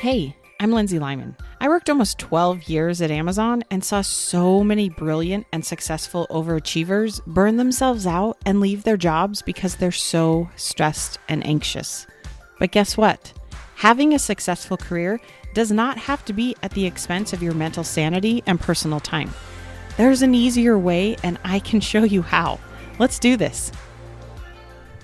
Hey, I'm Lindsay Lyman. I worked almost 12 years at Amazon and saw so many brilliant and successful overachievers burn themselves out and leave their jobs because they're so stressed and anxious. But guess what? Having a successful career does not have to be at the expense of your mental sanity and personal time. There's an easier way, and I can show you how. Let's do this.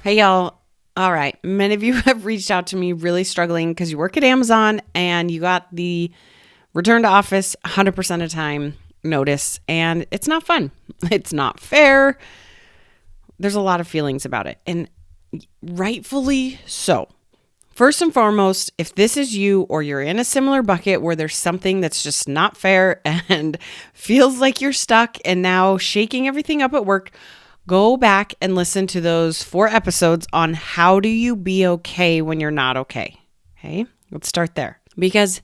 Hey, y'all. All right. Many of you have reached out to me really struggling because you work at Amazon and you got the return to office 100% of the time notice, and it's not fun. It's not fair. There's a lot of feelings about it, and rightfully so. First and foremost, if this is you or you're in a similar bucket where there's something that's just not fair and feels like you're stuck and now shaking everything up at work, go back and listen to those 4 episodes on how do you be okay when you're not okay. Okay, let's start there. Because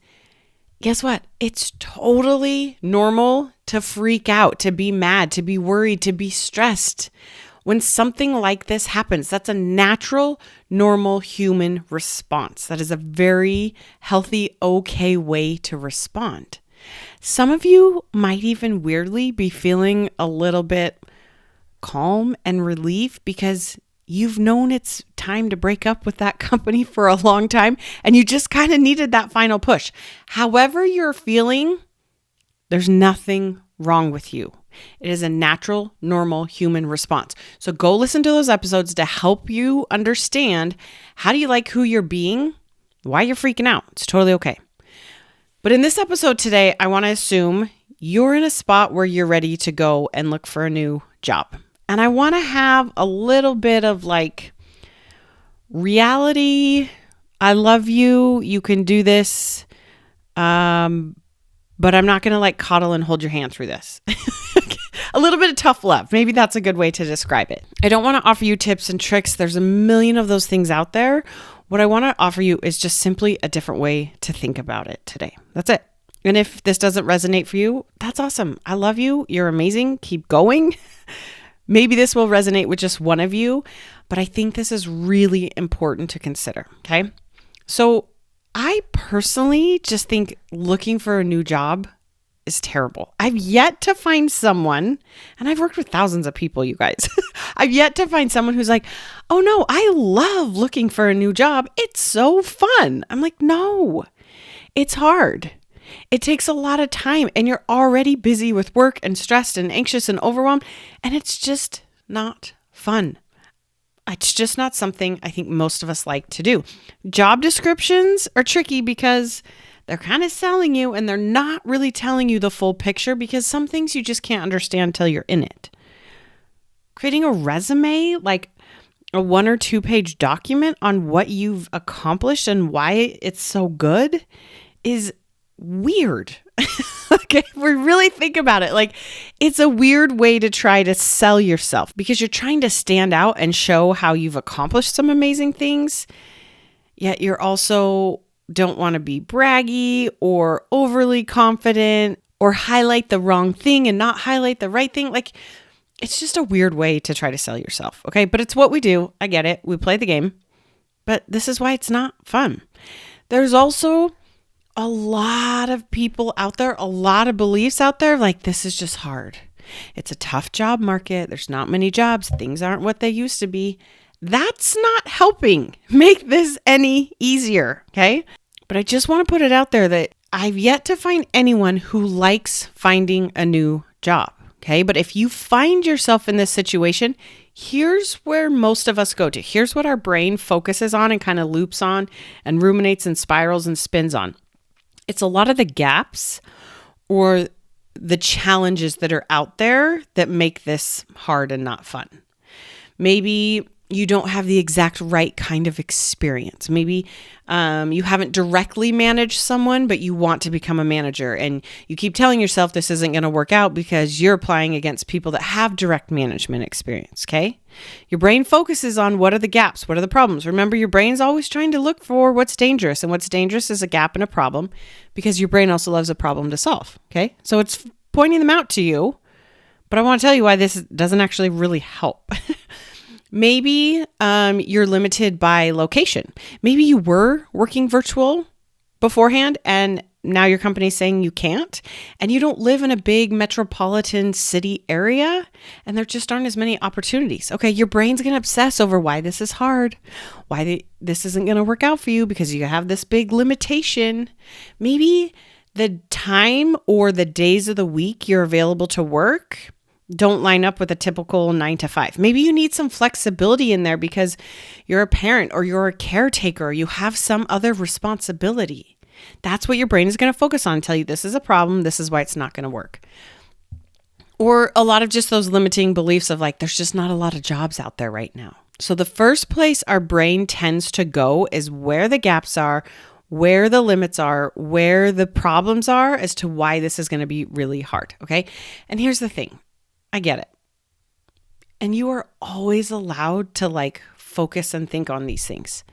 guess what? It's totally normal to freak out, to be mad, to be worried, to be stressed. When something like this happens, that's a natural, normal human response. That is a very healthy, okay way to respond. Some of you might even weirdly be feeling a little bit calm and relief because you've known it's time to break up with that company for a long time and you just kind of needed that final push. However you're feeling, there's nothing wrong with you. It is a natural, normal human response. So go listen to those episodes to help you understand how do you like who you're being, why you're freaking out. It's totally okay. But in this episode today, I want to assume you're in a spot where you're ready to go and look for a new job. And I want to have a little bit of like reality. I love you. You can do this. But I'm not going to like coddle and hold your hand through this. A little bit of tough love. Maybe that's a good way to describe it. I don't want to offer you tips and tricks. There's a million of those things out there. What I want to offer you is just simply a different way to think about it today. That's it. And if this doesn't resonate for you, that's awesome. I love you. You're amazing. Keep going. Maybe this will resonate with just one of you, but I think this is really important to consider, okay? So I personally just think looking for a new job is terrible. I've yet to find someone, and I've worked with thousands of people, you guys. I've yet to find someone who's like, oh no, I love looking for a new job. It's so fun. I'm like, no, it's hard. It takes a lot of time and you're already busy with work and stressed and anxious and overwhelmed, and it's just not fun. It's just not something I think most of us like to do. Job descriptions are tricky because they're kind of selling you and they're not really telling you the full picture because some things you just can't understand until you're in it. Creating a resume, like a 1 or 2 page document on what you've accomplished and why it's so good, is weird. Okay, if we really think about it, like it's a weird way to try to sell yourself because you're trying to stand out and show how you've accomplished some amazing things, yet you're also don't want to be braggy or overly confident or highlight the wrong thing and not highlight the right thing. Like it's just a weird way to try to sell yourself. Okay, but it's what we do. I get it. We play the game, but this is why it's not fun. There's also a lot of people out there, a lot of beliefs out there, like this is just hard. It's a tough job market. There's not many jobs. Things aren't what they used to be. That's not helping make this any easier, okay? But I just want to put it out there that I've yet to find anyone who likes finding a new job, okay? But if you find yourself in this situation, here's where most of us go to. Here's what our brain focuses on and kind of loops on and ruminates and spirals and spins on. It's a lot of the gaps or the challenges that are out there that make this hard and not fun. Maybe you don't have the exact right kind of experience. Maybe you haven't directly managed someone, but you want to become a manager. And you keep telling yourself this isn't going to work out because you're applying against people that have direct management experience, okay? Your brain focuses on what are the gaps, what are the problems. Remember, your brain's always trying to look for what's dangerous. And what's dangerous is a gap and a problem because your brain also loves a problem to solve, okay? So it's pointing them out to you. But I want to tell you why this doesn't actually really help. Maybe you're limited by location. Maybe you were working virtual, beforehand and now your company's saying you can't, and you don't live in a big metropolitan city area and there just aren't as many opportunities. Okay, your brain's going to obsess over why this is hard, this isn't going to work out for you because you have this big limitation. Maybe the time or the days of the week you're available to work don't line up with a typical 9 to 5. Maybe you need some flexibility in there because you're a parent or you're a caretaker, or you have some other responsibility. That's what your brain is going to focus on and tell you this is a problem, this is why it's not going to work. Or a lot of just those limiting beliefs of like, there's just not a lot of jobs out there right now. So the first place our brain tends to go is where the gaps are, where the limits are, where the problems are as to why this is going to be really hard. Okay. And here's the thing. I get it. And you are always allowed to like focus and think on these things.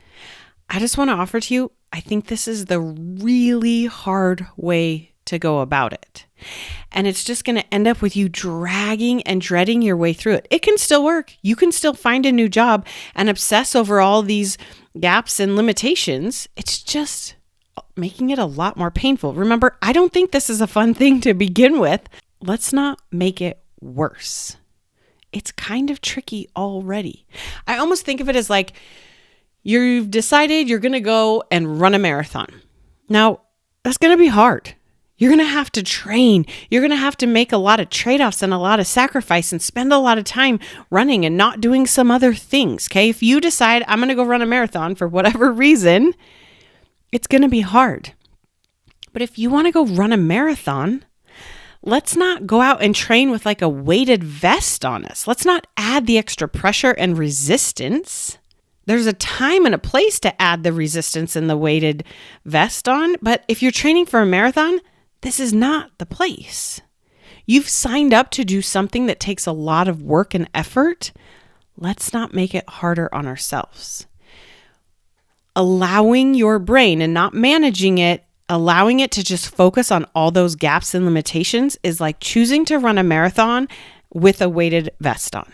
I just want to offer to you, I think this is the really hard way to go about it. And it's just going to end up with you dragging and dreading your way through it. It can still work. You can still find a new job and obsess over all these gaps and limitations. It's just making it a lot more painful. Remember, I don't think this is a fun thing to begin with. Let's not make it worse. It's kind of tricky already. I almost think of it as like you've decided you're going to go and run a marathon. Now, that's going to be hard. You're going to have to train. You're going to have to make a lot of trade-offs and a lot of sacrifice and spend a lot of time running and not doing some other things. Okay. If you decide I'm going to go run a marathon for whatever reason, it's going to be hard. But if you want to go run a marathon, let's not go out and train with like a weighted vest on us. Let's not add the extra pressure and resistance. There's a time and a place to add the resistance and the weighted vest on. But if you're training for a marathon, this is not the place. You've signed up to do something that takes a lot of work and effort. Let's not make it harder on ourselves. Allowing your brain and not managing it, allowing it to just focus on all those gaps and limitations is like choosing to run a marathon with a weighted vest on.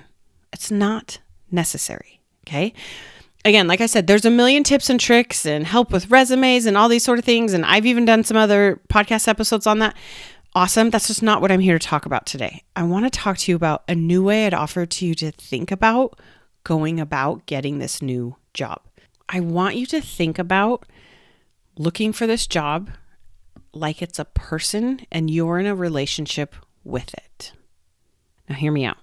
It's not necessary. Okay. Again, like I said, there's a million tips and tricks and help with resumes and all these sort of things. And I've even done some other podcast episodes on that. Awesome. That's just not what I'm here to talk about today. I want to talk to you about a new way I'd offer to you to think about going about getting this new job. I want you to think about looking for this job like it's a person and you're in a relationship with it. Now, hear me out.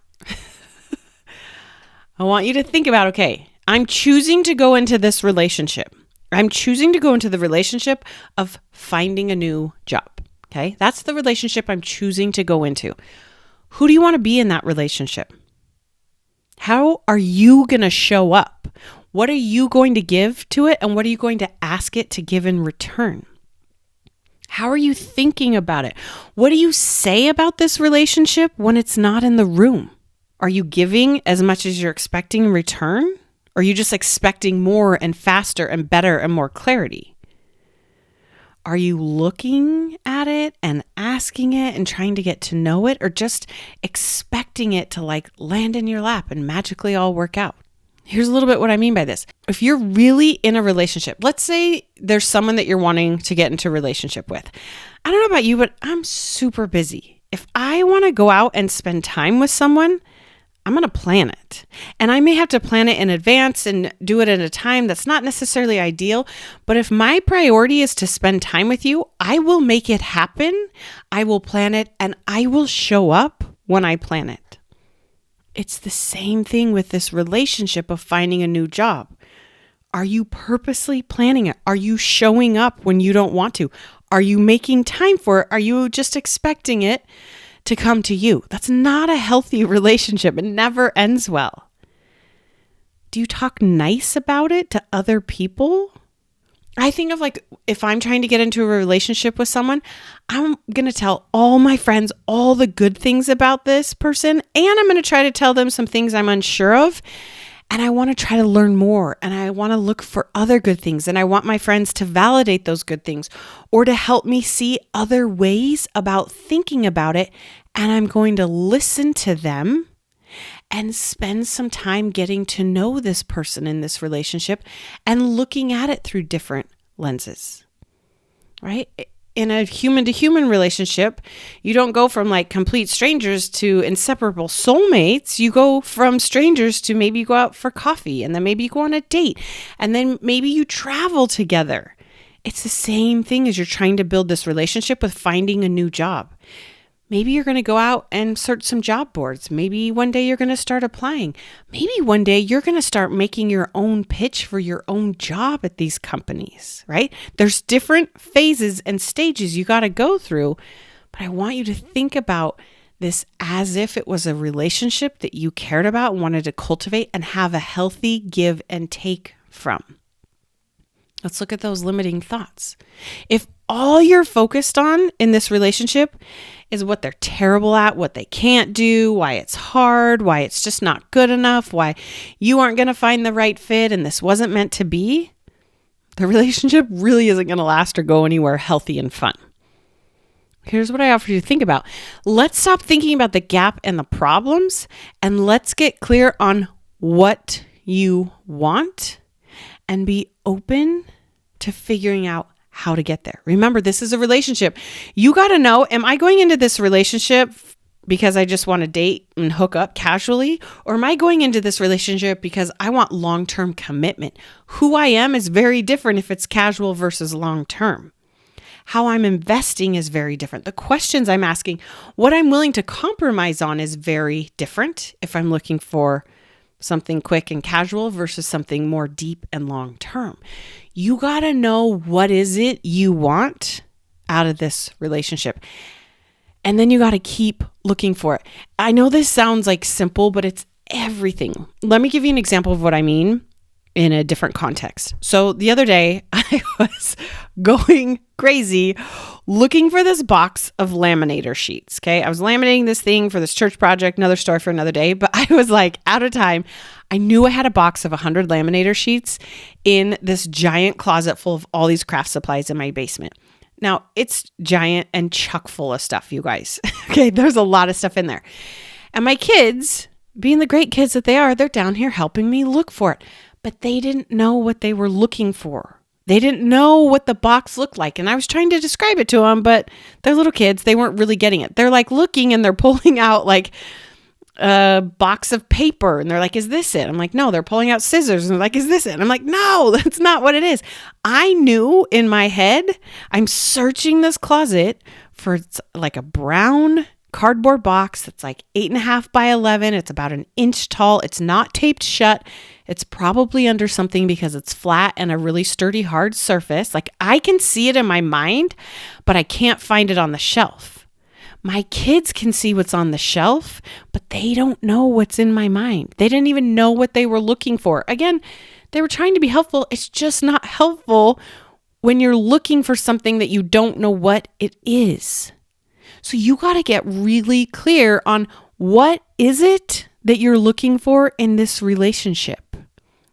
I want you to think about, okay, I'm choosing to go into this relationship. I'm choosing to go into the relationship of finding a new job. Okay, that's the relationship I'm choosing to go into. Who do you want to be in that relationship? How are you going to show up? What are you going to give to it? And what are you going to ask it to give in return? How are you thinking about it? What do you say about this relationship when it's not in the room? Are you giving as much as you're expecting in return? Or are you just expecting more and faster and better and more clarity? Are you looking at it and asking it and trying to get to know it, or just expecting it to like land in your lap and magically all work out? Here's a little bit what I mean by this. If you're really in a relationship, let's say there's someone that you're wanting to get into a relationship with. I don't know about you, but I'm super busy. If I want to go out and spend time with someone, I'm going to plan it. And I may have to plan it in advance and do it at a time that's not necessarily ideal. But if my priority is to spend time with you, I will make it happen. I will plan it and I will show up when I plan it. It's the same thing with this relationship of finding a new job. Are you purposely planning it? Are you showing up when you don't want to? Are you making time for it? Are you just expecting it to come to you? That's not a healthy relationship. It never ends well. Do you talk nice about it to other people? I think of like, if I'm trying to get into a relationship with someone, I'm going to tell all my friends all the good things about this person. And I'm going to try to tell them some things I'm unsure of. And I want to try to learn more. And I want to look for other good things. And I want my friends to validate those good things or to help me see other ways about thinking about it. And I'm going to listen to them and spend some time getting to know this person in this relationship and looking at it through different lenses. right? In a human to human relationship, you don't go from like complete strangers to inseparable soulmates. You go from strangers to maybe you go out for coffee, and then maybe you go on a date, and then maybe you travel together. It's the same thing as you're trying to build this relationship with finding a new job. Maybe you're going to go out and search some job boards. Maybe one day you're going to start applying. Maybe one day you're going to start making your own pitch for your own job at these companies, right? There's different phases and stages you got to go through, but I want you to think about this as if it was a relationship that you cared about and wanted to cultivate and have a healthy give and take from. Let's look at those limiting thoughts. If all you're focused on in this relationship is what they're terrible at, what they can't do, why it's hard, why it's just not good enough, why you aren't going to find the right fit and this wasn't meant to be, the relationship really isn't going to last or go anywhere healthy and fun. Here's what I offer you to think about. Let's stop thinking about the gap and the problems, and let's get clear on what you want and be open to figuring out how to get there. Remember, this is a relationship. You got to know, am I going into this relationship because I just want to date and hook up casually? Or am I going into this relationship because I want long-term commitment? Who I am is very different if it's casual versus long-term. How I'm investing is very different. The questions I'm asking, what I'm willing to compromise on is very different if I'm looking for something quick and casual versus something more deep and long-term. You got to know what is it you want out of this relationship. And then you got to keep looking for it. I know this sounds like simple, but it's everything. Let me give you an example of what I mean in a different context. So the other day, I was going crazy looking for this box of laminator sheets. Okay. I was laminating this thing for this church project, another story for another day, but I was like out of time. I knew I had a box of 100 laminator sheets in this giant closet full of all these craft supplies in my basement. Now it's giant and chock full of stuff, you guys. Okay. There's a lot of stuff in there. And my kids, being the great kids that they are, they're down here helping me look for it. But they didn't know what they were looking for. They didn't know what the box looked like. And I was trying to describe it to them, but they're little kids. They weren't really getting it. They're like looking and they're pulling out like a box of paper. And they're like, is this it? I'm like, no, they're pulling out scissors. And they're like, is this it? I'm like, no, that's not what it is. I knew in my head, I'm searching this closet for like a brown cardboard box that's like 8.5 by 11. It's about an inch tall. It's not taped shut. It's probably under something because it's flat and a really sturdy, hard surface. Like I can see it in my mind, but I can't find it on the shelf. My kids can see what's on the shelf, but they don't know what's in my mind. They didn't even know what they were looking for. Again, they were trying to be helpful. It's just not helpful when you're looking for something that you don't know what it is. So you got to get really clear on what is it that you're looking for in this relationship.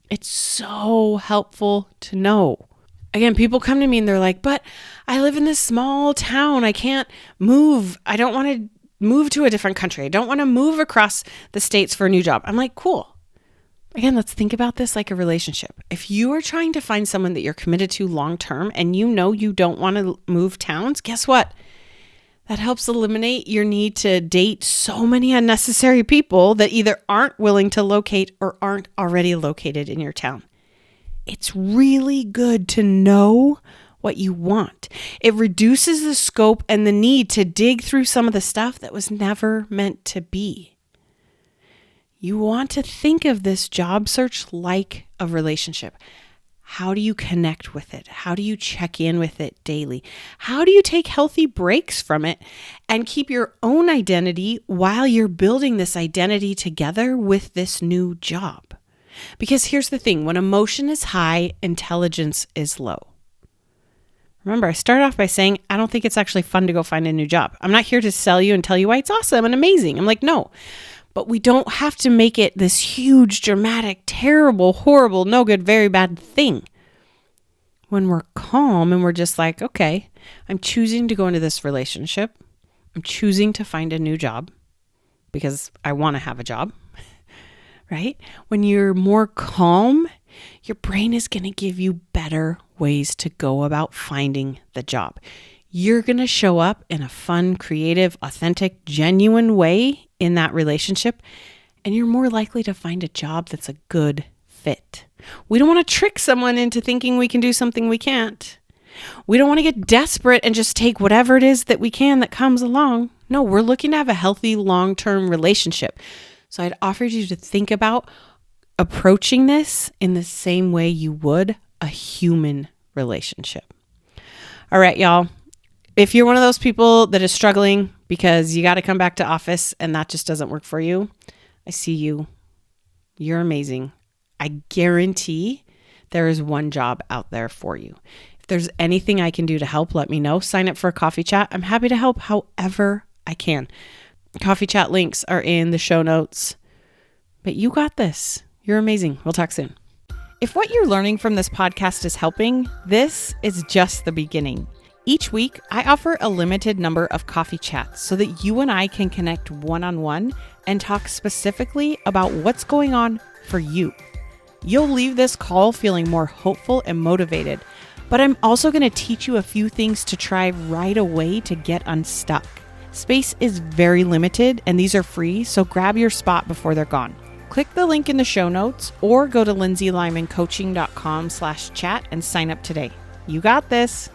It's so helpful to know. Again, people come to me and they're like, but I live in this small town. I can't move. I don't want to move to a different country. I don't want to move across the states for a new job. I'm like, cool. Again, let's think about this like a relationship. If you are trying to find someone that you're committed to long term and you know you don't want to move towns, guess what? That helps eliminate your need to date so many unnecessary people that either aren't willing to locate or aren't already located in your town. It's really good to know what you want. It reduces the scope and the need to dig through some of the stuff that was never meant to be. You want to think of this job search like a relationship. How do you connect with it? How do you check in with it daily? How do you take healthy breaks from it and keep your own identity while you're building this identity together with this new job? Because here's the thing, when emotion is high, intelligence is low. Remember, I started off by saying, I don't think it's actually fun to go find a new job. I'm not here to sell you and tell you why it's awesome and amazing. I'm like, no. But we don't have to make it this huge, dramatic, terrible, horrible, no good, very bad thing. When we're calm and we're just like, okay, I'm choosing to go into this relationship. I'm choosing to find a new job because I want to have a job, right? When you're more calm, your brain is going to give you better ways to go about finding the job. You're going to show up in a fun, creative, authentic, genuine way in that relationship, and you're more likely to find a job that's a good fit. We don't want to trick someone into thinking we can do something we can't. We don't want to get desperate and just take whatever it is that we can that comes along. No, we're looking to have a healthy, long-term relationship. So I'd offer you to think about approaching this in the same way you would a human relationship. All right, y'all. If you're one of those people that is struggling because you got to come back to office and that just doesn't work for you, I see you. You're amazing. I guarantee there is one job out there for you. If there's anything I can do to help, let me know. Sign up for a coffee chat. I'm happy to help however I can. Coffee chat links are in the show notes. But you got this. You're amazing. We'll talk soon. If what you're learning from this podcast is helping, this is just the beginning. Each week, I offer a limited number of coffee chats so that you and I can connect one-on-one and talk specifically about what's going on for you. You'll leave this call feeling more hopeful and motivated, but I'm also going to teach you a few things to try right away to get unstuck. Space is very limited and these are free, so grab your spot before they're gone. Click the link in the show notes or go to lindsaylymancoaching.com/chat and sign up today. You got this.